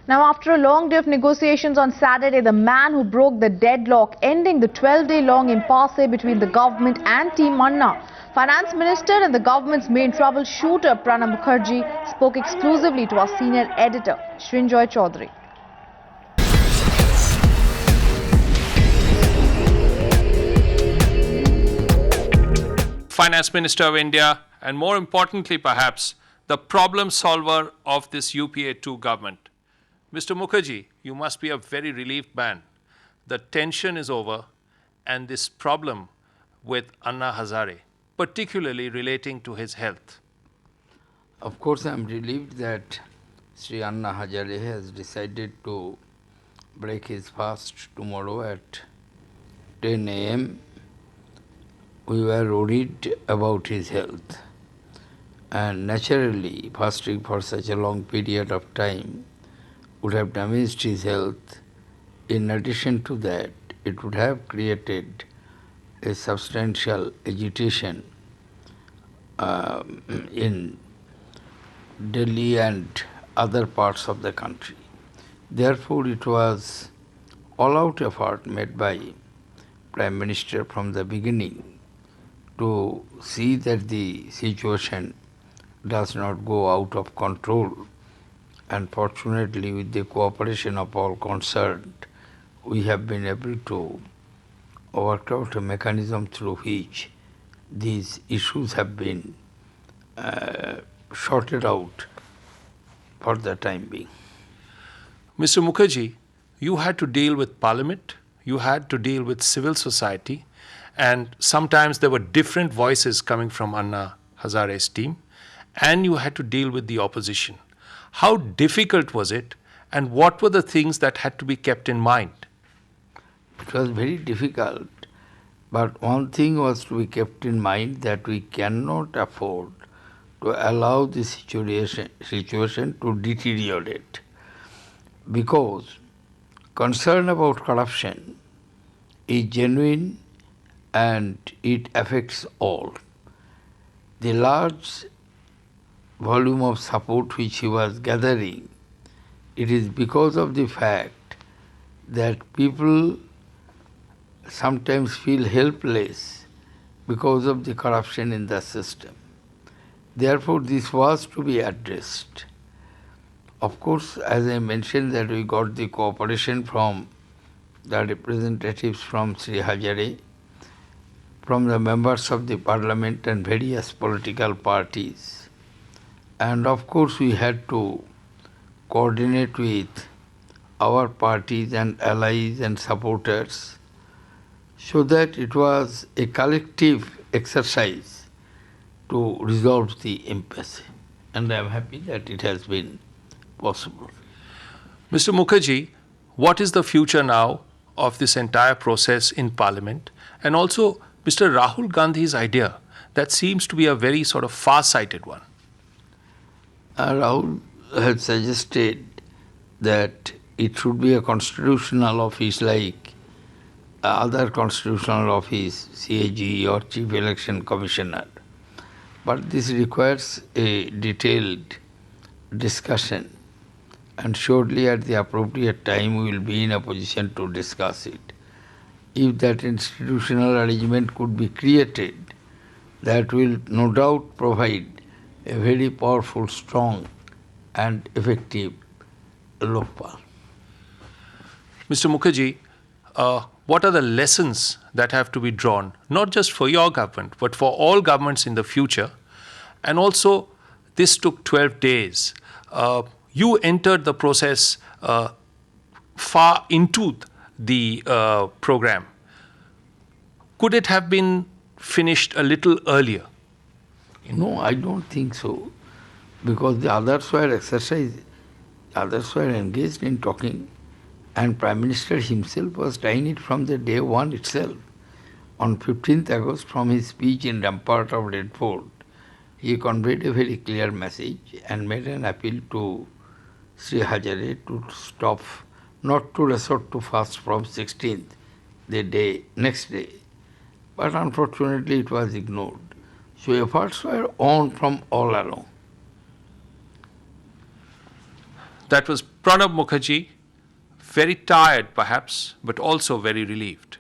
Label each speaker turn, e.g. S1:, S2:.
S1: Now, after a long day of negotiations on Saturday, the man who broke the deadlock, ending the 12-day-long impasse between the government and Team Anna, Finance Minister and the government's main troubleshooter, Pranab Mukherjee, spoke exclusively to our senior editor, Srinjoy Chaudhary.
S2: Finance Minister of India, and more importantly perhaps, the problem solver of this UPA 2 government. Mr. Mukherjee, you must be a very relieved man. The tension is over, and this problem with Anna Hazare, particularly relating to his health.
S3: Of course, I am relieved that Sri Anna Hazare has decided to break his fast tomorrow at 10 a.m. We were worried about his health, and naturally fasting for such a long period of time would have damaged his health. In addition to that, it would have created a substantial agitation in Delhi and other parts of the country. Therefore, it was all-out effort made by Prime Minister from the beginning to see that the situation does not go out of control. And fortunately, with the cooperation of all concerned, we have been able to work out a mechanism through which these issues have been sorted out for the time being.
S2: Mr. Mukherjee, you had to deal with Parliament, you had to deal with civil society, and sometimes there were different voices coming from Anna Hazare's team, and you had to deal with the opposition. How difficult was it, and what were the things that had to be kept in mind?
S3: It was very difficult, but one thing was to be kept in mind, that we cannot afford to allow the situation to deteriorate, because concern about corruption is genuine and it affects all. The large volume of support which he was gathering, it is because of the fact that people sometimes feel helpless because of the corruption in the system. Therefore, this was to be addressed. Of course, as I mentioned, that we got the cooperation from the representatives from Sri Hazare, from the members of the parliament and various political parties. And of course, we had to coordinate with our parties and allies and supporters, so that it was a collective exercise to resolve the impasse. And I am happy that it has been possible.
S2: Mr. Mukherjee, what is the future now of this entire process in Parliament? And also, Mr. Rahul Gandhi's idea, that seems to be a very sort of far-sighted one.
S3: Rahul had suggested that it should be a constitutional office like other constitutional office, CAG or Chief Election Commissioner. But this requires a detailed discussion, and surely at the appropriate time we will be in a position to discuss it. If that institutional arrangement could be created, that will no doubt provide a very powerful, strong and effective Lokpal.
S2: Mr. Mukherjee, what are the lessons that have to be drawn, not just for your government, but for all governments in the future? And also, this took 12 days. You entered the process far into the program. Could it have been finished a little earlier?
S3: No, I don't think so, because the others were engaged in talking, and Prime Minister himself was trying it from the day one itself. On 15th August, from his speech in Rampart of Red Fort, he conveyed a very clear message and made an appeal to Sri Hazare to stop, not to resort to fast from 16th, next day. But unfortunately it was ignored. So efforts were on from all along.
S2: That was Pranab Mukherjee, very tired perhaps, but also very relieved.